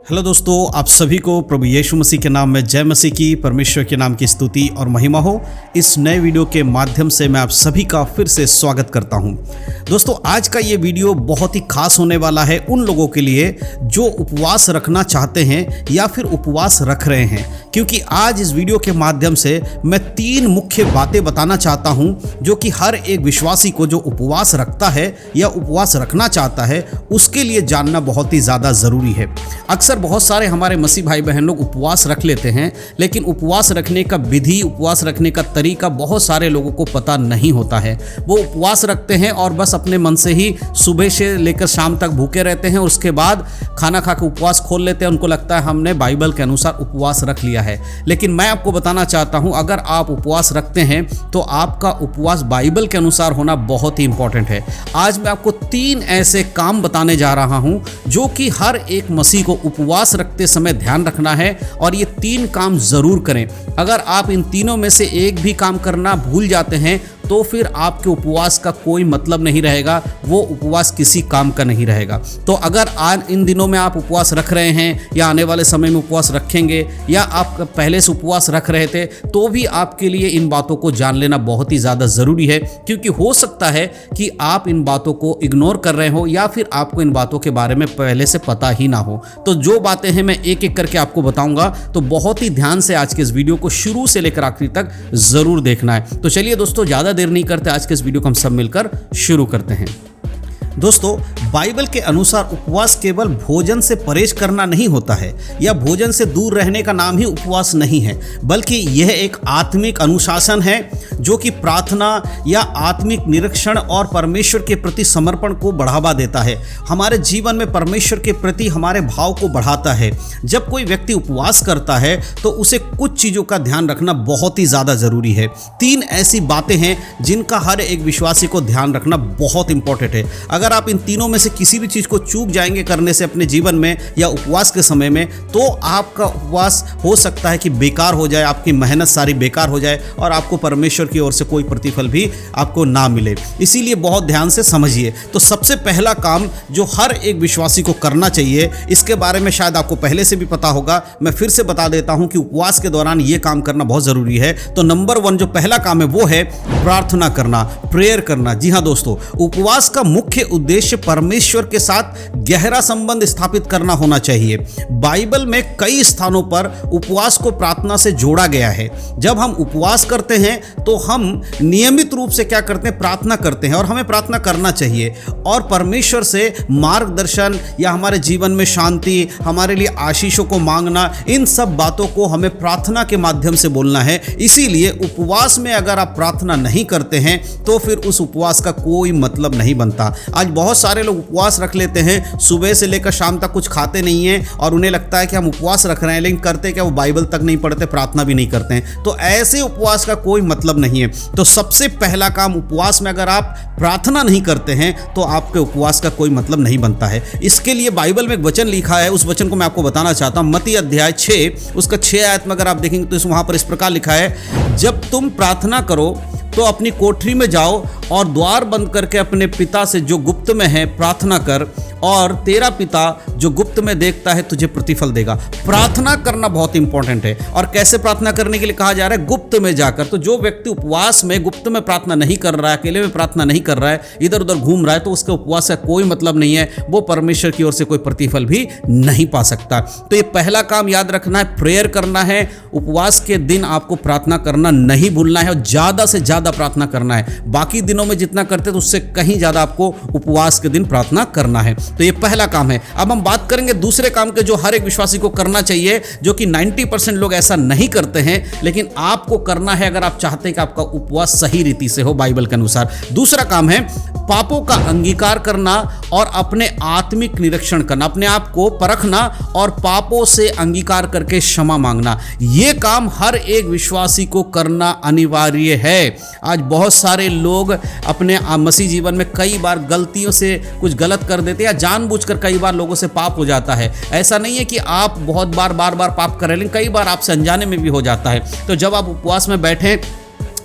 Hello दोस्तों, आप सभी को प्रभु यीशु मसीह के नाम में जय मसीह की, परमेश्वर के नाम की स्तुति और महिमा हो। इस नए वीडियो के माध्यम से मैं आप सभी का फिर से स्वागत करता हूं। दोस्तों, आज का ये वीडियो बहुत ही खास होने वाला है उन लोगों के लिए जो उपवास रखना चाहते हैं या फिर उपवास रख रहे हैं, क्योंकि आज इस वीडियो के माध्यम से मैं 3 मुख्य बातें बताना चाहता हूं जो कि हर एक विश्वासी को जो उपवास रखता है या उपवास रखना चाहता है उसके लिए जानना बहुत ही ज़्यादा ज़रूरी है। अक्सर बहुत सारे हमारे मसीह भाई बहन लोग उपवास रख लेते हैं, लेकिन उपवास रखने का विधि, उपवास रखने का तरीका बहुत सारे लोगों को पता नहीं होता है। वो उपवास रखते हैं और बस अपने मन से ही सुबह से लेकर शाम तक भूखे रहते हैं, उसके बाद खाना खा के उपवास खोल लेते हैं। उनको लगता है हमने बाइबल के अनुसार उपवास रख लिया है। लेकिन मैं आपको बताना चाहता हूं, अगर आप उपवास रखते हैं तो आपका उपवास बाइबल के अनुसार होना बहुत ही इंपॉर्टेंट है। आज मैं आपको 3 ऐसे काम बताने जा रहा हूं जो कि हर एक मसीह को उपवास रखते समय ध्यान रखना है, और ये 3 काम जरूर करें। अगर आप इन तीनों में से एक भी काम करना भूल जाते हैं तो फिर आपके उपवास का कोई मतलब नहीं रहेगा, वो उपवास किसी काम का नहीं रहेगा। तो अगर आज इन दिनों में आप उपवास रख रहे हैं या आने वाले समय में उपवास रखेंगे या आप पहले से उपवास रख रहे थे, तो भी आपके लिए इन बातों को जान लेना बहुत ही ज़्यादा ज़रूरी है, क्योंकि हो सकता है कि आप इन बातों को इग्नोर कर रहे हो या फिर आपको इन बातों के बारे में पहले से पता ही ना हो। तो जो बातें हैं मैं एक एक करके आपको बताऊंगा, तो बहुत ही ध्यान से आज के इस वीडियो को शुरू से लेकर आखिरी तक ज़रूर देखना है। तो चलिए दोस्तों, ज़्यादा देर नहीं करते, आज के इस वीडियो को हम सब मिलकर शुरू करते हैं। दोस्तों, बाइबल के अनुसार उपवास केवल भोजन से परहेज करना नहीं होता है या भोजन से दूर रहने का नाम ही उपवास नहीं है, बल्कि यह एक आत्मिक अनुशासन है जो कि प्रार्थना या आत्मिक निरीक्षण और परमेश्वर के प्रति समर्पण को बढ़ावा देता है। हमारे जीवन में परमेश्वर के प्रति हमारे भाव को बढ़ाता है। जब कोई व्यक्ति उपवास करता है तो उसे कुछ चीज़ों का ध्यान रखना बहुत ही ज़्यादा ज़रूरी है। 3 ऐसी बातें हैं जिनका हर एक विश्वासी को ध्यान रखना बहुत इंपॉर्टेंट है। अगर आप इन तीनों में से किसी भी चीज़ को चूक जाएंगे करने से अपने जीवन में या उपवास के समय में, तो आपका उपवास हो सकता है कि बेकार हो जाए, आपकी मेहनत सारी बेकार हो जाए और आपको परमेश्वर की ओर से कोई प्रतिफल भी आपको ना मिले। इसीलिए बहुत ध्यान से समझिए। तो सबसे पहला काम जो हर एक विश्वासी को करना चाहिए, इसके बारे में शायद आपको पहले से भी पता होगा, मैं फिर से बता देता हूं कि उपवास के दौरान ये काम करना बहुत ज़रूरी है। तो नंबर 1 जो पहला काम है वो है प्रार्थना करना, प्रेयर करना। जी हाँ दोस्तों, उपवास का मुख्य उद्देश्य परमेश्वर के साथ गहरा संबंध स्थापित करना होना चाहिए। बाइबल में कई स्थानों पर उपवास को प्रार्थना से जोड़ा गया है। जब हम उपवास करते हैं तो हम नियमित रूप से क्या करते हैं, प्रार्थना करते हैं, और हमें प्रार्थना करना चाहिए और परमेश्वर से मार्गदर्शन या हमारे जीवन में शांति, हमारे लिए आशीषों को मांगना, इन सब बातों को हमें प्रार्थना के माध्यम से बोलना है। इसीलिए उपवास में अगर आप प्रार्थना नहीं करते हैं तो फिर उस उपवास का कोई मतलब नहीं बनता। आज बहुत सारे लोग उपवास रख लेते हैं, सुबह से लेकर शाम तक कुछ खाते नहीं हैं और उन्हें लगता है कि हम उपवास रख रहे हैं, लेकिन करते क्या, वो बाइबल तक नहीं पढ़ते, प्रार्थना भी नहीं करते हैं। तो ऐसे उपवास का कोई मतलब नहीं है। तो सबसे पहला काम, उपवास में अगर आप प्रार्थना नहीं करते हैं तो आपके उपवास का कोई मतलब नहीं बनता है। इसके लिए बाइबल में एक वचन लिखा है, उस वचन को मैं आपको बताना चाहता हूं। मत्ती अध्याय 6 उसका 6 आयत में अगर आप देखेंगे तो वहां पर इस प्रकार लिखा है, जब तुम प्रार्थना करो तो अपनी कोठरी में जाओ और द्वार बंद करके अपने पिता से जो गुप्त में है प्रार्थना कर, और तेरा पिता जो गुप्त में देखता है तुझे प्रतिफल देगा। प्रार्थना करना बहुत इंपॉर्टेंट है। और कैसे प्रार्थना करने के लिए कहा जा रहा है, गुप्त में जाकर। तो जो व्यक्ति उपवास में गुप्त में प्रार्थना नहीं कर रहा है, अकेले में प्रार्थना नहीं कर रहा है, इधर उधर घूम रहा है, तो उसके उपवास का कोई मतलब नहीं है, वो परमेश्वर की ओर से कोई प्रतिफल भी नहीं पा सकता। तो ये पहला काम याद रखना है, प्रेयर करना है। उपवास के दिन आपको प्रार्थना करना नहीं भूलना है और ज़्यादा से ज़्यादा प्रार्थना करना है। बाकी दिनों में जितना करते तो उससे कहीं ज़्यादा आपको उपवास के दिन प्रार्थना करना है। तो ये पहला काम है। अब हम बात करेंगे दूसरे काम के जो हर एक विश्वासी को करना चाहिए, जो कि 90% लोग ऐसा नहीं करते हैं, लेकिन आपको करना है अगर आप चाहते हैं कि आपका उपवास सही रीति से हो बाइबल के अनुसार। दूसरा काम है पापों का अंगीकार करना और अपने आत्मिक निरीक्षण करना, अपने आप को परखना और पापों से अंगीकार करके क्षमा मांगना। ये काम हर एक विश्वासी को करना अनिवार्य है। आज बहुत सारे लोग अपने मसीह जीवन में कई बार गलतियों से कुछ गलत कर देते हैं या जानबूझकर कई बार लोगों से पाप हो जाता है। ऐसा नहीं है कि आप बहुत बार पाप कर रहे हैं, लेकिन कई बार आपसे अनजाने में भी हो जाता है। तो जब आप उपवास में बैठें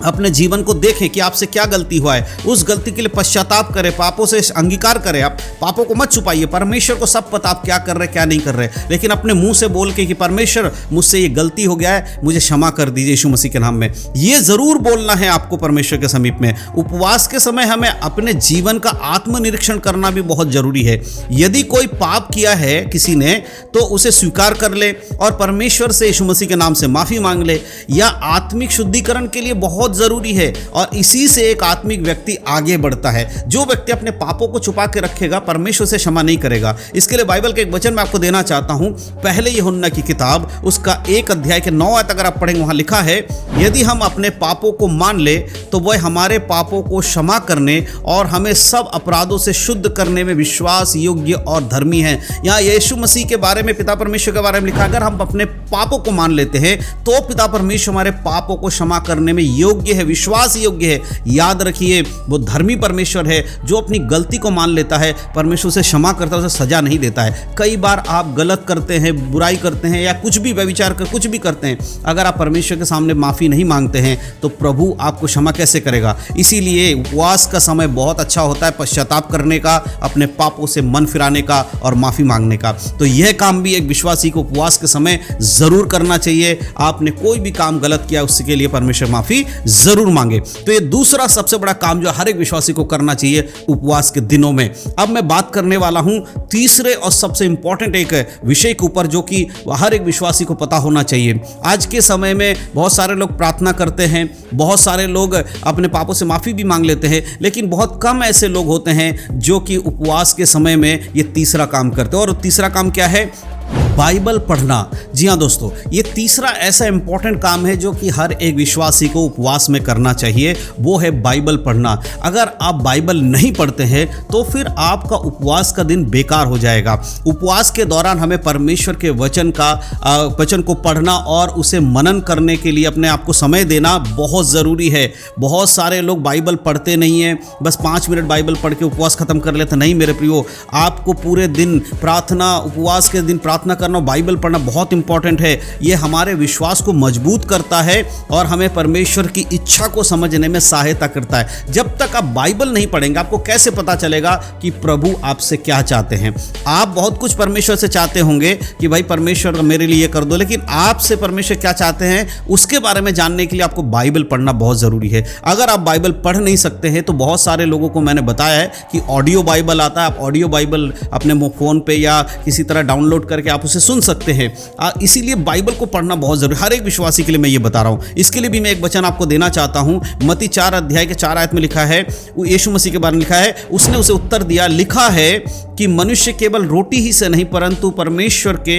अपने जीवन को देखें कि आपसे क्या गलती हुआ है, उस गलती के लिए पश्चाताप करें, पापों से अंगीकार करें। आप पापों को मत छुपाइए, परमेश्वर को सब पता आप क्या कर रहे क्या नहीं कर रहे, लेकिन अपने मुंह से बोल के कि परमेश्वर मुझसे ये गलती हो गया है, मुझे क्षमा कर दीजिए यीशु मसीह के नाम में। ये जरूर बोलना है आपको परमेश्वर के समीप में। उपवास के समय हमें अपने जीवन का आत्मनिरीक्षण करना भी बहुत जरूरी है। यदि कोई पाप किया है किसी ने तो उसे स्वीकार कर ले और परमेश्वर से यीशु मसीह के नाम से माफी मांग ले। यह आत्मिक शुद्धिकरण के लिए बहुत जरूरी है और इसी से एक आत्मिक व्यक्ति आगे बढ़ता है। जो व्यक्ति अपने पापों को छुपा के रखेगा परमेश्वर से क्षमा नहीं करेगा। इसके लिए बाइबल के एक वचन मैं आपको देना चाहता हूं, पहले यूहन्ना की किताब उसका 1 अध्याय के 9 आयत अगर आप पढ़ेंगे, वहां लिखा है, यदि हम अपने पापों को मान ले तो वह हमारे पापों को क्षमा करने और हमें सब अपराधों से शुद्ध करने में विश्वास योग्य और धर्मी है। यहाँ यीशु मसीह के बारे में, पिता परमेश्वर के बारे में लिखा, अगर हम अपने पापों को मान लेते हैं तो पिता परमेश्वर हमारे पापों को क्षमा करने में योग्य है, विश्वास योग्य है। याद रखिए, वो धर्मी परमेश्वर है जो अपनी गलती को मान लेता है, परमेश्वर से क्षमा करता है, उसे सजा नहीं देता है। कई बार आप गलत करते हैं, बुराई करते हैं या कुछ भी व्यभिचार कर कुछ भी करते हैं, अगर आप परमेश्वर के सामने माफी नहीं मांगते हैं तो प्रभु आपको क्षमा कैसे करेगा। इसीलिए उपवास का समय बहुत अच्छा होता है पश्चाताप करने का, अपने पापों से मन फिराने का और माफी मांगने का। तो यह काम भी एक विश्वासी को उपवास के समय जरूर करना चाहिए। आपने कोई भी काम गलत किया उसके लिए परमेश्वर माफी जरूर मांगे। तो ये दूसरा सबसे बड़ा काम जो हर एक विश्वासी को करना चाहिए उपवास के दिनों में। अब मैं बात करने वाला हूं तीसरे और सबसे इंपॉर्टेंट एक विषय के ऊपर जो कि हर एक विश्वासी को पता होना चाहिए। आज के समय में बहुत सारे लोग प्रार्थना करते हैं, बहुत सारे लोग अपने पापों से माफी भी मांग लेते हैं, लेकिन बहुत कम ऐसे लोग होते हैं जो कि उपवास के समय में ये तीसरा काम करते हैं। और तीसरा काम क्या है? बाइबल पढ़ना। जी हाँ दोस्तों, ये तीसरा ऐसा इंपॉर्टेंट काम है जो कि हर एक विश्वासी को उपवास में करना चाहिए, वो है बाइबल पढ़ना। अगर आप बाइबल नहीं पढ़ते हैं तो फिर आपका उपवास का दिन बेकार हो जाएगा। उपवास के दौरान हमें परमेश्वर के वचन को पढ़ना और उसे मनन करने के लिए अपने आप को समय देना बहुत ज़रूरी है। बहुत सारे लोग बाइबल पढ़ते नहीं हैं, बस 5 मिनट बाइबल पढ़ के उपवास खत्म कर लेते। नहीं मेरे प्रियो, आपको पूरे दिन प्रार्थना, उपवास के दिन प्रार्थना करना, बाइबल पढ़ना बहुत इंपॉर्टेंट है। यह हमारे विश्वास को मजबूत करता है और हमें परमेश्वर की इच्छा को समझने में सहायता करता है। जब तक आप बाइबल नहीं पढ़ेंगे आपको कैसे पता चलेगा कि प्रभु आपसे क्या चाहते हैं। आप बहुत कुछ परमेश्वर से चाहते होंगे कि भाई परमेश्वर मेरे लिए ये कर दो, लेकिन आपसे परमेश्वर क्या चाहते हैं उसके बारे में जानने के लिए आपको बाइबल पढ़ना बहुत जरूरी है। अगर आप बाइबल पढ़ नहीं सकते हैं तो बहुत सारे लोगों को मैंने बताया है कि ऑडियो बाइबल आता है, आप ऑडियो बाइबल अपने फोन पे या किसी तरह डाउनलोड करके आप उसे सुन सकते हैं। इसीलिए बाइबल को पढ़ना बहुत जरूरी, हर एक विश्वासी के लिए मैं ये बता रहा हूं। इसके लिए भी मैं एक वचन आपको देना चाहता हूं। मत्ती 4 अध्याय के 4 आयत में लिखा है, यीशु मसीह के बारे में लिखा है, उसने उसे उत्तर दिया, लिखा है कि मनुष्य केवल रोटी ही से नहीं परंतु परमेश्वर के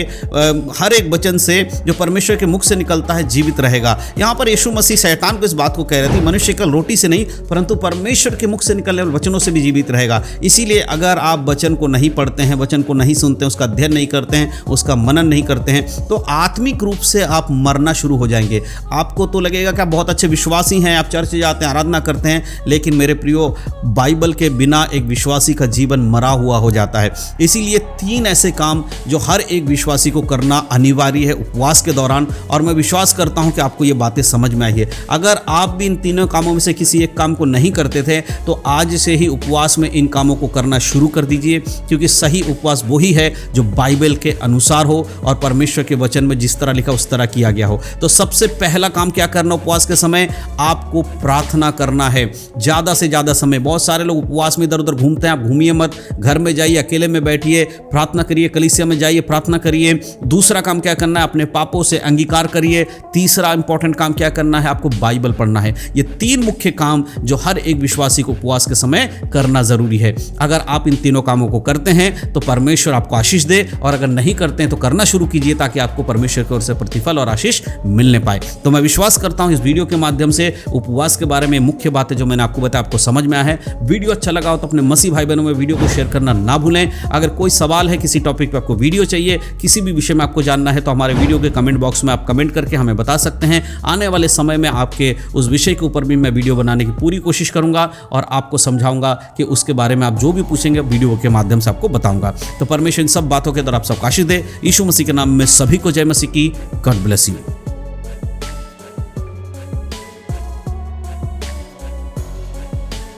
हर एक वचन से जो परमेश्वर के मुख से निकलता है जीवित रहेगा। यहाँ पर यीशु मसीह शैतान को इस बात को कह रहे थे, मनुष्य केवल रोटी से नहीं परंतु परमेश्वर के मुख से निकलने वाले वचनों से भी जीवित रहेगा। इसीलिए अगर आप वचन को नहीं पढ़ते हैं, वचन को नहीं सुनते हैं, उसका अध्ययन नहीं करते हैं, उसका मनन नहीं करते हैं, तो आत्मिक रूप से आप मरना शुरू हो जाएंगे। आपको तो लगेगा कि आप बहुत अच्छे विश्वासी हैं, आप चर्च जाते हैं, आराधना करते हैं, लेकिन मेरे प्रियो, बाइबल के बिना एक विश्वासी का जीवन मरा हुआ हो जाता है। इसीलिए 3 ऐसे काम जो हर एक विश्वासी को करना अनिवार्य है उपवास के दौरान, और मैं विश्वास करता हूं कि आपको ये बातें समझ में आई है। अगर आप भी इन तीनों कामों में से किसी एक काम को नहीं करते थे तो आज से ही उपवास में इन कामों को करना शुरू कर दीजिए, क्योंकि सही उपवास वही है जो बाइबल के अनुसार हो और परमेश्वर के वचन में जिस तरह लिखा उस तरह किया गया हो। तो सबसे पहला काम क्या करना उपवास के समय? आपको प्रार्थना करना है ज़्यादा से ज़्यादा समय। बहुत सारे लोग उपवास में इधर उधर घूमते हैं, आप घूमिए मत, घर में जाइए, अकेले में बैठिए, प्रार्थना करिए, कलीसिया में जाइए, प्रार्थना करिए। दूसरा काम क्या करना है? अपने पापों से अंगीकार करिए। तीसरा इंपॉर्टेंट काम क्या करना है? आपको बाइबल पढ़ना है। ये 3 मुख्य काम जो हर एक विश्वासी को उपवास के समय करना जरूरी है। अगर आप इन तीनों कामों को करते हैं तो परमेश्वर आपको आशीष दे, और अगर नहीं करते हैं तो करना शुरू कीजिए ताकि आपको परमेश्वर की ओर से प्रतिफल और आशीष मिलने पाए। तो मैं विश्वास करता हूं इस वीडियो के माध्यम से उपवास के बारे में मुख्य बातें जो मैंने आपको बताया आपको समझ में आया है। वीडियो अच्छा लगा हो तो अपने मसीह भाई बहनों में वीडियो को शेयर करना ना भूलें। अगर कोई सवाल है, किसी टॉपिक पे आपको वीडियो चाहिए, किसी भी विषय में आपको जानना है, तो हमारे वीडियो के कमेंट बॉक्स में आप कमेंट करके हमें बता सकते हैं। आने वाले समय में आपके उस विषय के ऊपर भी मैं वीडियो बनाने की पूरी कोशिश करूंगा और आपको समझाऊंगा कि उसके बारे में आप जो भी पूछेंगे वीडियो के माध्यम से आपको बताऊंगा। तो परमेश्वर इन सब बातों के द्वारा आप सबको आशीष दे। यीशु मसीह के नाम में सभी को जय मसीह की। God bless you.